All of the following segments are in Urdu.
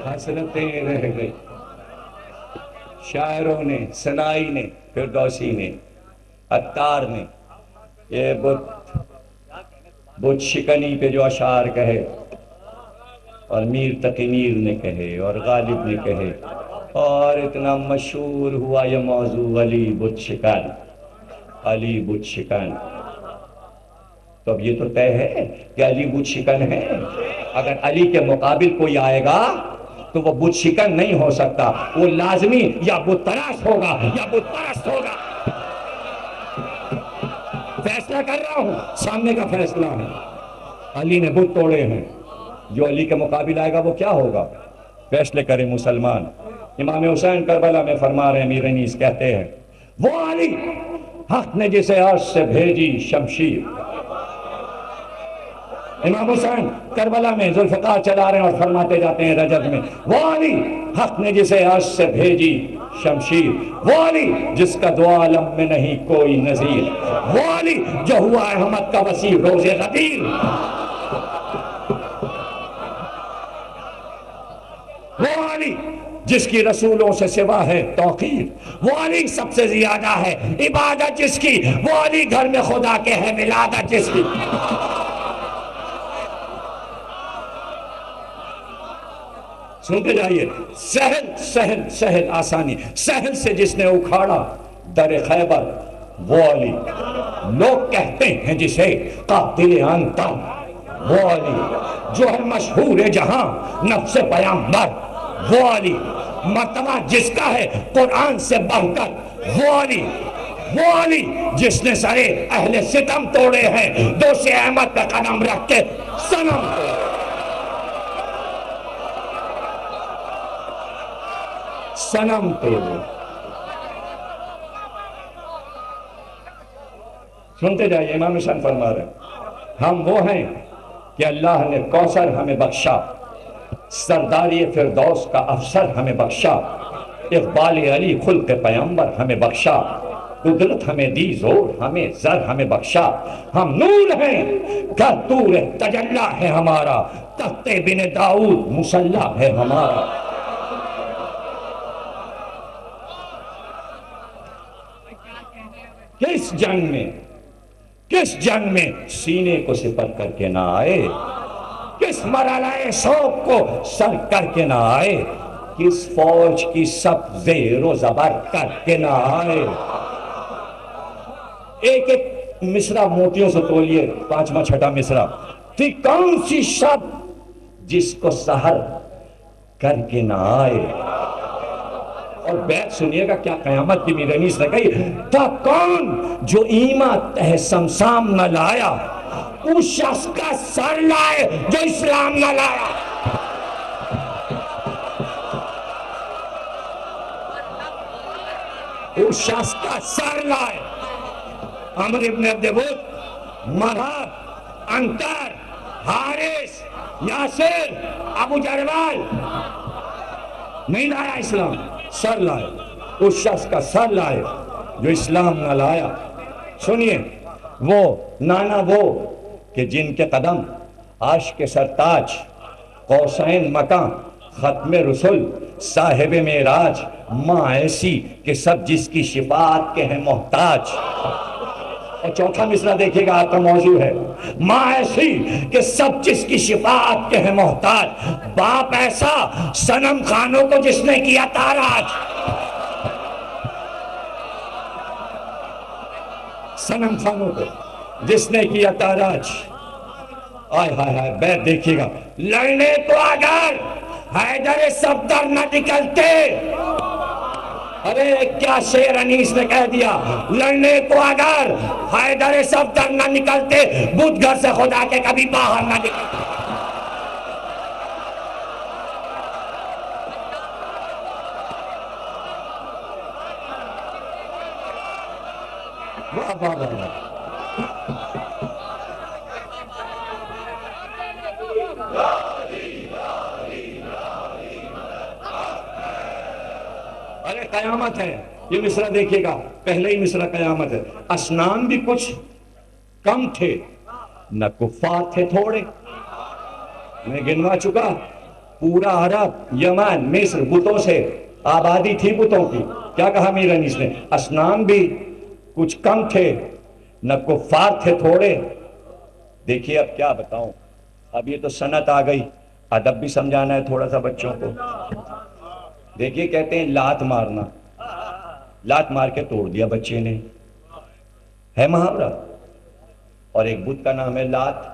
حسرتیں رہ گئی. شاعروں نے، سنائی نے، فردوسی نے، عطار نے یہ بت شکنی پہ جو اشعار کہے، اور میر تقی میر نے کہے، اور غالب نے کہے، اور اتنا مشہور ہوا یہ موضوع علی بت شکن، علی بت شکن. تو اب یہ تو طے ہے کہ علی بت شکن ہے. اگر علی کے مقابل کوئی آئے گا تو وہ بت شکن نہیں ہو سکتا، وہ لازمی یا بت تراش ہوگا یا بت پرست ہوگا. فیصلہ کر رہا ہوں، سامنے کا فیصلہ ہے. علی نے بت توڑے ہیں، جو علی کے مقابل آئے گا وہ کیا ہوگا؟ فیصلے کریں مسلمان. امام حسین کربلا میں فرما رہے ہیں، امیر انیس کہتے ہیں وہ علی حق نے جسے عرش سے بھیجی شمشیر. امام حسین کربلا میں ذوالفقار چلا رہے ہیں اور فرماتے جاتے ہیں رجب میں، وہ علی حق نے جسے عرش سے بھیجی شمشیر، وہ علی جس کا دو عالم میں نہیں کوئی نظیر، وہ علی جو ہوا احمد کا وسیع روز غدیر، وہ علی جس کی رسولوں سے سوا ہے توقیر، وہ علی سب سے زیادہ ہے عبادت جس کی، وہ علی گھر میں خدا کے ہے ولادت جس کی. سنتے جائیے، سہل سہل سہل آسانی، سہل سے جس نے اکھاڑا در خیبر وہ علی، لوگ کہتے ہیں جسے قاتل انتر، وہ علی جو ہے مشہور جہاں نفس پیامبر، وہ علی مرتبہ جس کا ہے قرآن سے بڑھ کر، وہ علی، وہ علی جس نے سرے اہل ستم توڑے ہیں دوش احمد پہ قدم رکھ کے صنم توڑے. صنم توڑے. سنتے جائیے، امام حسین فرما رہے ہیں ہم وہ ہیں کہ اللہ نے کوثر ہمیں بخشا، سرداری فردوس کا افسر ہمیں بخشا، اقبال علی خلق پیامبر ہمیں بخشا، قدرت ہمیں دی زور ہمیں زر ہمیں بخشا، ہم نور ہیں گھر طور تجلی ہے ہمارا، تخت بن داؤد مسلح ہے ہمارا. کس جنگ میں سینے کو سپر کر کے نہ آئے، کس مرحلہ شوق کو سر کر کے نہ آئے، کس فوج کی سب زیر و زبر کر کے نہ آئے. ایک ایک مصرع موتیوں سے تولیے، پانچواں چھٹا مصرع. تھی کون سی شب جس کو سحر کر کے نہ آئے. اور بیت سنیے گا کیا قیامت کی امیر انیس نے کہی، تھا کون جو ایمہ تہ سمسام نہ لایا، اس شخص کا سر لائے جو اسلام نہ لایا. اس شخص کا سر لائے. عمر ابن عبدود، مرحب، انتر، حارث، یاسر، ابو جروال نہیں لایا اسلام، سر لائے. اس شخص کا سر لائے جو اسلام نہ لایا. سنیے، وہ نانا وہ کہ جن کے قدم عرش کے سرتاج، قوسین مکان، ختم رسول، صاحب معراج، ماں ایسی کہ سب جس کی شفاعت کے ہیں محتاج. اور چوتھا مصرع دیکھیے گا، آپ کا موضوع ہے ماں ایسی کہ سب جس کی شفاعت کے ہیں محتاج، باپ ایسا صنم خانوں کو جس نے کیا تاراج. صنم خانوں کو جس نے کیا تاراج. آئے ہائے ہائے، بیت دیکھیے گا، لڑنے کو اگر حیدر صفدر نہ نکلتے. ارے کیا شعر انیس نے کہہ دیا، لڑنے کو اگر حیدر صفدر نہ نکلتے، بدھ گھر سے خدا کے کبھی باہر نہ نکلتے. ارے قیامت ہے، یہ مصرع دیکھیے گا، پہلے ہی مصرع قیامت ہے. اسنان بھی کچھ کم تھے، نہ کفار تھے تھوڑے. میں گنوا چکا پورا عرب، یمن، مصر بتوں سے آبادی تھی بتوں کی. کیا کہا امیر انیس نے؟ اسنام بھی کچھ کم تھے نہ کفار تھے تھوڑے. دیکھیے اب کیا بتاؤں، اب یہ تو سنت آ گئی، ادب بھی سمجھانا ہے تھوڑا سا بچوں کو. دیکھیے کہتے ہیں لات مارنا، لات مار کے توڑ دیا بچے نے، ہے محاورہ. اور ایک بت کا نام ہے لات.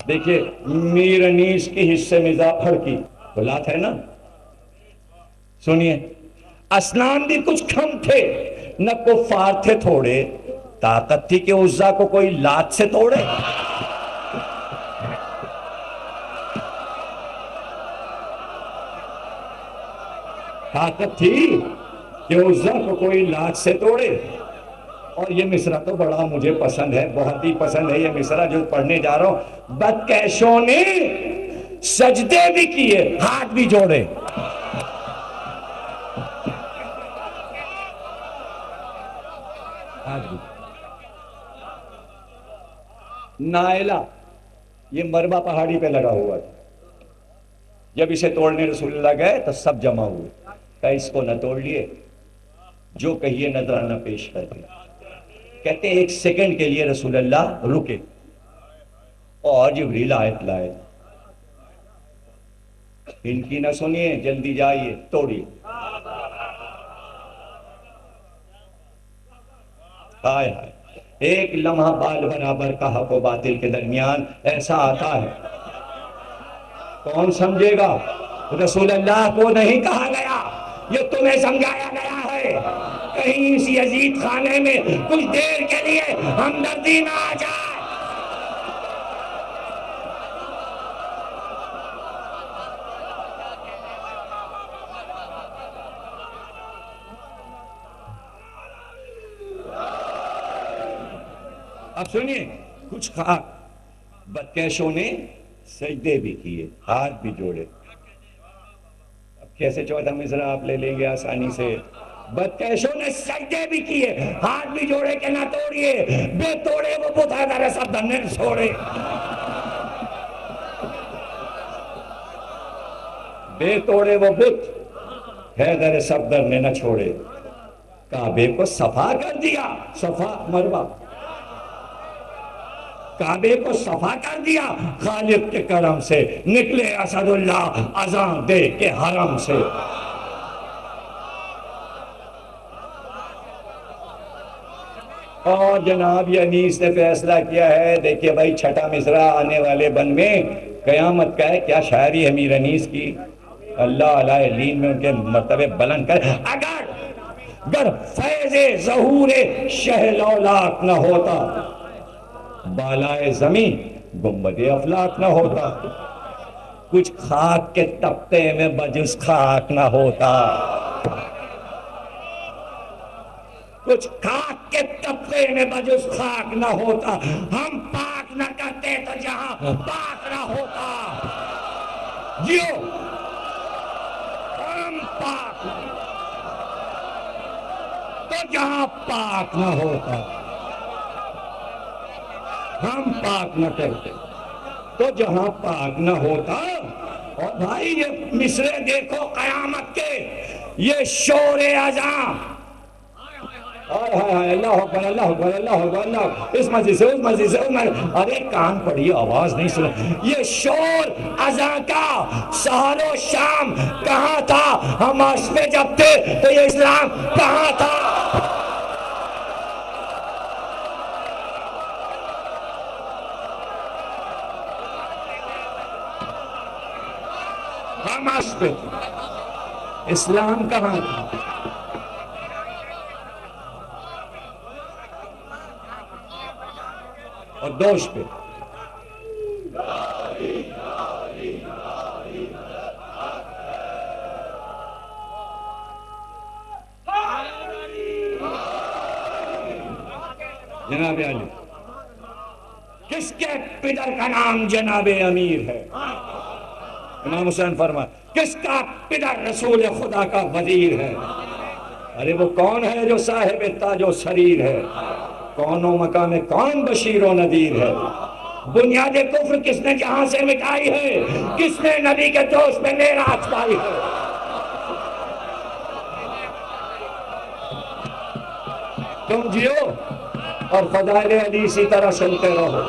دیکھیے میر انیس کی حصے میں پھڑ کی تو لات ہے نا. سنیے، اسنام بھی کچھ کم تھے نہ کفار تھے تھوڑے، طاقت تھی کہ عزا کو کوئی لات سے توڑے. طاقت تھی کہ عزا کو کوئی لات سے توڑے. اور یہ مصرع تو بڑا مجھے پسند ہے، بہت ہی پسند ہے یہ مصرع جو پڑھنے جا رہا ہوں. بدکیشوں نے سجدے بھی کیے، ہاتھ بھی جوڑے. نائلہ یہ مربع پہاڑی پہ لگا ہوا تھا. جب اسے توڑنے رسول اللہ گئے تو سب جمع ہوئے، کہ اس کو نہ توڑ لیے، جو کہیے نذرانہ پیش کر دیں. کہتے ہیں 1 سیکنڈ کے لیے رسول اللہ رکے اور جبریل آیت لائے، ان کی نہ سنیے، جلدی جائیے توڑیے. ہائے ہائے، ایک لمحہ بال برابر کا حق و باطل کے درمیان ایسا آتا ہے، کون سمجھے گا؟ رسول اللہ کو نہیں کہا گیا، یہ تمہیں سمجھایا گیا ہے. کہیں اس یزید خانے میں کچھ دیر کے لیے ہمدردی نہ آ جائے. اب سنیے، کچھ کہا بدکیشوں نے سجدے بھی کیے، ہاتھ بھی جوڑے. اب کیسے چوتھا مصرع آپ لے لیں گے آسانی سے؟ بدکیشوں نے سجدے بھی کیے، ہاتھ بھی جوڑے کہ نہ توڑیے، بے توڑے وہ بت حیدر صفدر نے چھوڑے. بے توڑے وہ بت حیدر صفدر نے نہ چھوڑے. کعبے کو صفا کر دیا، صفا مروہ، کعبے کو صفا کر دیا خالق کے کرم سے. نکلے اسد اللہ اذان دے کے حرم سے. اور جناب انیس نے فیصلہ کیا ہے. دیکھیے بھائی چھٹا مصرع آنے والے بن میں قیامت کا ہے. کیا شاعری ہے امیر انیس کی، اللہ علیہ لین میں ان کے مرتبے بلند کر. اگر فیض ظہور شہ لولاک نہ ہوتا، بالائے زمین گنبد افلاک نہ ہوتا، کچھ خاک کے طبقے میں بجز خاک نہ ہوتا. کچھ خاک کے طبقے میں بجز خاک نہ ہوتا. ہم پاک نہ کرتے تو جہاں پاک نہ ہوتا. جیو ہم پاک تو جہاں پاک نہ ہوتا. ہم پاک نہ کرتے تو جہاں پاک نہ ہوتا. اور بھائی یہ مصرے دیکھو قیامت کے، یہ شور اذان، اللہ اکبر اللہ اکبر اللہ اکبر اللہ، اس مسجد سے اس مسجد سے اس مسجد. ارے کان پڑی آواز نہیں سنا. یہ شور اذان کا سحر و شام کہاں تھا؟ ہم اس پہ جب تھے تو یہ اسلام کہاں تھا؟ ہم اس پہ اسلام کہاں تھا؟ اور دوش پہ جناب علی، کس کے پدر کا نام جناب امیر ہے؟ امام حسین فرما کس کا پدر رسول خدا کا وزیر ہے؟ ارے وہ کون ہے جو صاحب تاج و سریر ہے؟ کون و مقام کون بشیر و نذیر ہے؟ بنیاد کفر کس نے جہاں سے مٹائی ہے؟ کس نے نبی کے جوش میں معراج پائی ہے؟ تم جیو اور فضائل علی اسی طرح سنتے رہو.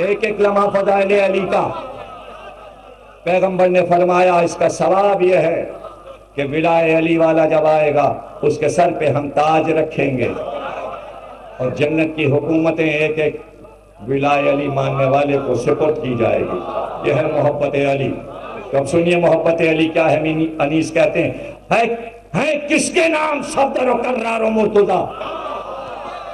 ایک ایک لمحہ فضائل علی کا پیغمبر نے فرمایا اس کا ثواب یہ ہے کہ ولائے علی والا جب آئے گا اس کے سر پہ ہم تاج رکھیں گے اور جنت کی حکومتیں ایک ایک ولائے علی ماننے والے کو سپرد کی جائے گی. یہ ہے محبت علی. تو اب سنیے محبت علی کیا ہے. انیس کہتے ہیں کس کے نام صفدر و کرار و مرتضی.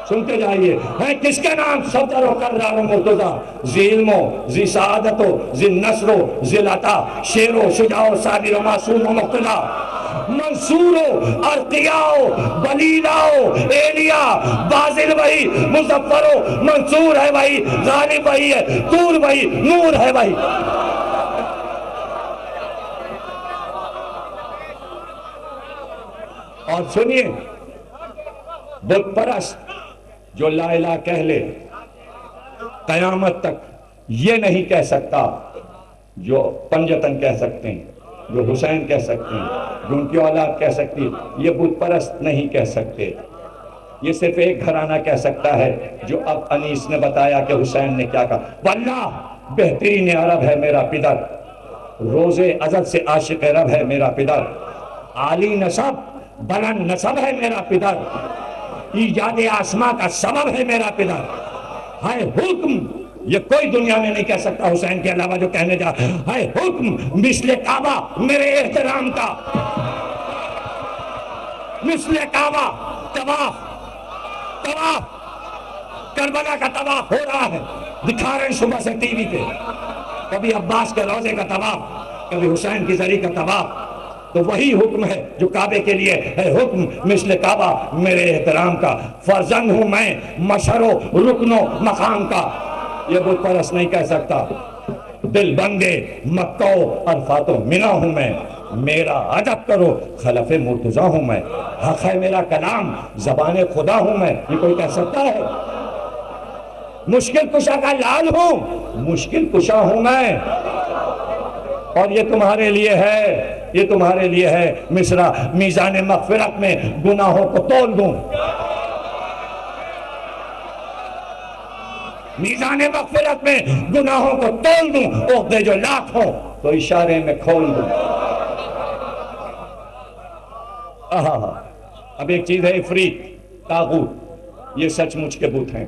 سنتے جائیے. ہے کس کے نام صفدر و کرار و مرتضی. ذی علم و ذی سعادت و ذی نصر و ذی العطا شیر و شجاع و صابر و معصوم و مقتدی منصور و ارقیاء و بلیلا و ایلیا بازل وہی مظفر و منصور ہے وہی غالب وہی ہے طور وہی نور ہے وہی. اور سنیے بت پرست جو لا الہ کہہ لے قیامت تک یہ نہیں کہہ سکتا جو پنجتن کہہ سکتے ہیں, جو حسین کہہ سکتے ہیں, جو ان کی اولاد کہہ سکتی. یہ بت پرست نہیں کہہ سکتے. یہ صرف ایک گھرانہ کہہ سکتا ہے جو اب انیس نے بتایا کہ حسین نے کیا کہا. واللہ بہترین عرب ہے میرا پدر, روز ازل سے عاشق رب ہے میرا پدر, عالی نسب بلند نسب ہے میرا پدر, ایجاد آسماں کا سبب ہے میرا پدر. ہے حکم یہ کوئی دنیا میں نہیں کہہ سکتا حسین کے علاوہ جو کہنے جا. ہے حکم مثل کعبہ میرے احترام کا, مثل کعبہ طواف کربلا کا طواف ہو رہا ہے, دکھا رہے ہیں صبح سے ٹی وی پہ. کبھی عباس کے روضے کا طواف, کبھی حسین کی زری کا طواف. تو وہی حکم ہے جو کعبے کے لیے ہے. حکم مثل کعبہ میرے احترام کا, فرزند ہوں میں مشہر و رکن و مقام کا. یہ بت پرست نہیں کہہ سکتا. دل بندے مکہ و عرفات و منی ہوں میں, میرا ادب کرو خلف مرتضی ہوں میں. حق ہے میرا کلام زبان خدا ہوں میں. یہ کوئی کہہ سکتا ہے؟ مشکل کشا کا لال ہوں, مشکل کشا ہوں میں. اور یہ تمہارے لیے ہے, یہ تمہارے لیے ہے مصرع میزان مغفرت میں گناہوں کو تول دوں. میزان مغفرت میں گناہوں کو تول دوں, عقدے جو لاکھ ہوں تو اشارے میں کھول دوں. اب ایک چیز ہے عفریت طاغوت, یہ سچ مچ کے بت ہیں.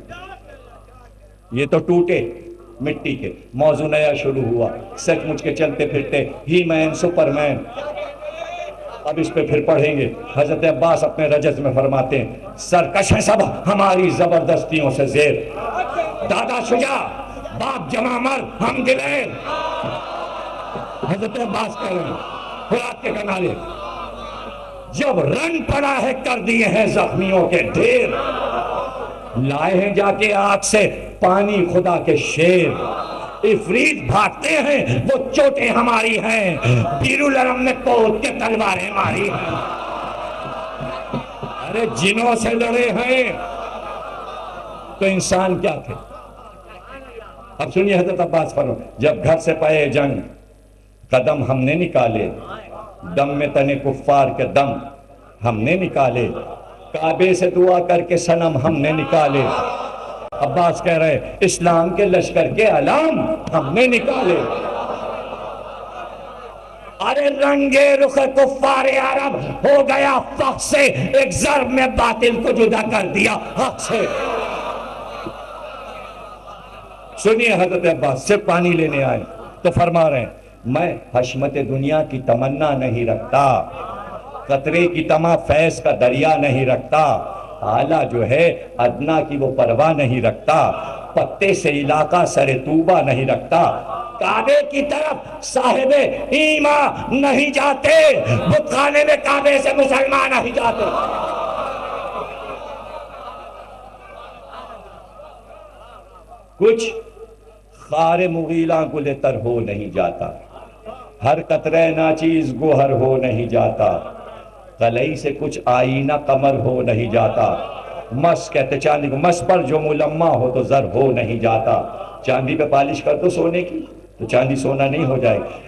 یہ تو ٹوٹے مٹی کے, موضوع نیا شروع ہوا, سچ مچ کے چلتے پھرتے ہی مین سپر مین. اب اس پہ پھر پڑھیں گے. حضرت عباس اپنے رجز میں فرماتے ہیں سرکش ہیں سب ہماری زبردستیوں سے زیر, دادا شجاع باپ جمع مرد ہم دلیر. حضرت عباس کہہ رہے ہیں فرات کے کنارے, جب رن پڑا ہے کر دیے ہیں زخمیوں کے ڈھیر, لائے ہیں جا کے آگ سے پانی خدا کے شیر. عفریت بھاگتے ہیں وہ چوٹیں ہماری ہیں, پیر العرم نے پود کے تلواریں ماری ہیں. ارے جنوں سے لڑے ہیں تو انسان کیا تھے. اب سنیے حضرت عباس فرماتے ہیں جب گھر سے پائے جنگ قدم ہم نے نکالے, دم میں تنے کفار کے دم ہم نے نکالے, کعبے سے دعا کر کے صنم ہم نے نکالے. عباس کہہ رہے اسلام کے لشکر کے علام ہم نے نکالے. ارے رنگے رخ کفار عرب ہو گیا فخر سے, ایک ضرب میں باطل کو جدا کر دیا حق سے. سنیے حضرت عباس صرف پانی لینے آئے تو فرما رہے ہیں میں حشمت دنیا کی تمنا نہیں رکھتا, قطرے کی طمع فیض کا دریا نہیں رکھتا, اعلیٰ جو ہے ادنا کی وہ پرواہ نہیں رکھتا, پتے سے علاقہ سر طوبہ نہیں رکھتا, کعبے کی طرف صاحب ایمان نہیں جاتے, بت خانے میں کعبے سے مسلمان نہیں جاتے. کچھ خار مغیلاں گل تر ہو نہیں جاتا, ہر قطرہ ناچیز گوہر ہو نہیں جاتا, قلعی سے کچھ آئینہ قمر ہو نہیں جاتا, مس کہتے چاندی کو، مس پر جو ملمع ہو تو زر ہو نہیں جاتا. چاندی پہ پالش کر دو سونے کی تو چاندی سونا نہیں ہو جائے گی.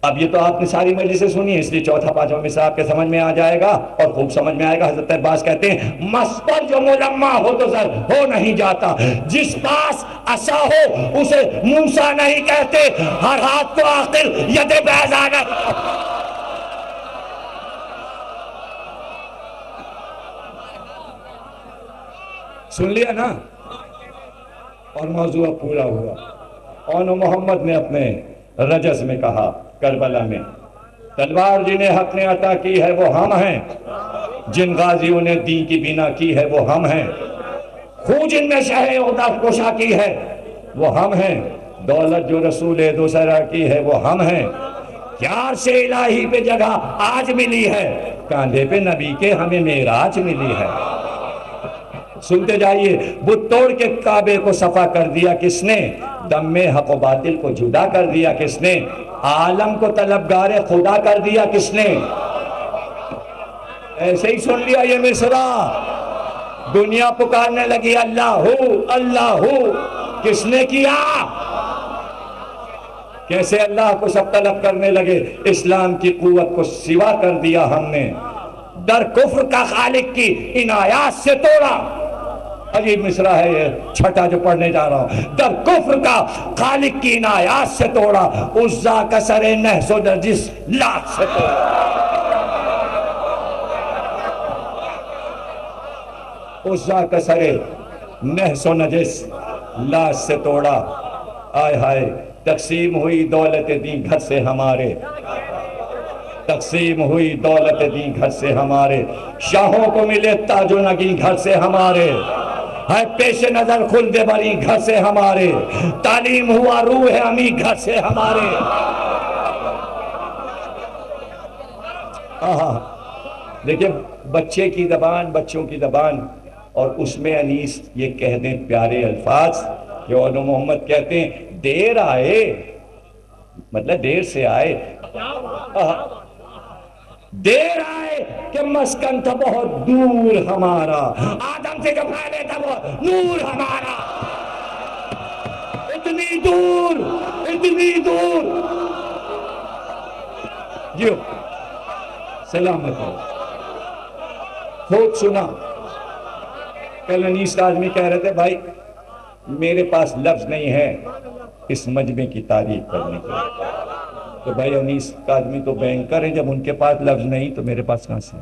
اب یہ تو آپ نے ساری مجلسیں سنی ہے، اس لیے چوتھا پانچواں مصرع آپ کے سمجھ میں آ جائے گا اور خوب سمجھ میں آئے گا. حضرت عباس کہتے ہیں مس پر جو ملمع ہو تو زر ہو نہیں جاتا. جس پاس عصا ہو اسے موسیٰ نہیں کہتے، ہر ہاتھ کو عاقل ید بیضا نہیں. سن لیا نا؟ اور موضوع پورا ہوا. اون محمد نے اپنے رجز میں کہا کربلا میں، تلوار جنہیں حق نے عطا کی ہے وہ ہم ہیں، جن غازیوں نے دین کی بنا کی ہے وہ ہم ہیں، خون جن میں شہ عہدہ کشا کی ہے وہ ہم ہیں، دولت جو رسول دوسرا کی ہے وہ ہم ہیں. یار سے الہی پہ جگہ آج ملی ہے، کاندھے پہ نبی کے ہمیں معراج ملی ہے. سنتے جائیے. بت توڑ کے کعبے کو صفا کر دیا کس نے؟ دم میں حق و باطل کو جدا کر دیا کس نے؟ عالم کو طلبگار خدا کر دیا کس نے؟ ایسے ہی سن لیا یہ مصرع. دنیا پکارنے لگی اللہ ہو اللہ ہو، کس نے کیا؟ کیسے اللہ کو سب طلب کرنے لگے؟ اسلام کی قوت کو سوا کر دیا ہم نے، در کفر کا خالق کی عنایات سے توڑا. عجیب مصرع ہے یہ چھٹا جو پڑھنے جا رہا ہوں. در کفر کا خالق کی عنایات سے توڑا، عزا کا سر نحس و نجس لات سے توڑا. عزا کا سر نحس و نجس لات سے توڑا. آئے ہائے تقسیم ہوئی دولت دین گھر سے ہمارے، تقسیم ہوئی دولت دین گھر سے ہمارے، شاہوں کو ملے تاج و نگین گھر سے ہمارے، ہے پیش نظر خلد بری گھر سے ہمارے، تعلیم ہوا روح امی گھر سے ہمارے. دیکھیں بچے کی زبان، بچوں کی زبان، اور اس میں انیس یہ کہہ دیں پیارے الفاظ کہ علم محمد کہتے ہیں دیر آئے، مطلب دیر سے آئے. دیر آئے کہ مسکن تھا بہت دور ہمارا، آدم سے جو پہلے تھا وہ نور ہمارا. اتنی دور اتنی دور. جیو سلامت ہو. خوب سنا. کل انیس آدمی کہہ رہے تھے بھائی میرے پاس لفظ نہیں ہے اس مجمع کی تعریف کرنے کے. تو بھائی انیس آدمی تو بینکر ہیں، جب ان کے پاس لفظ نہیں تو میرے پاس کہاں سے؟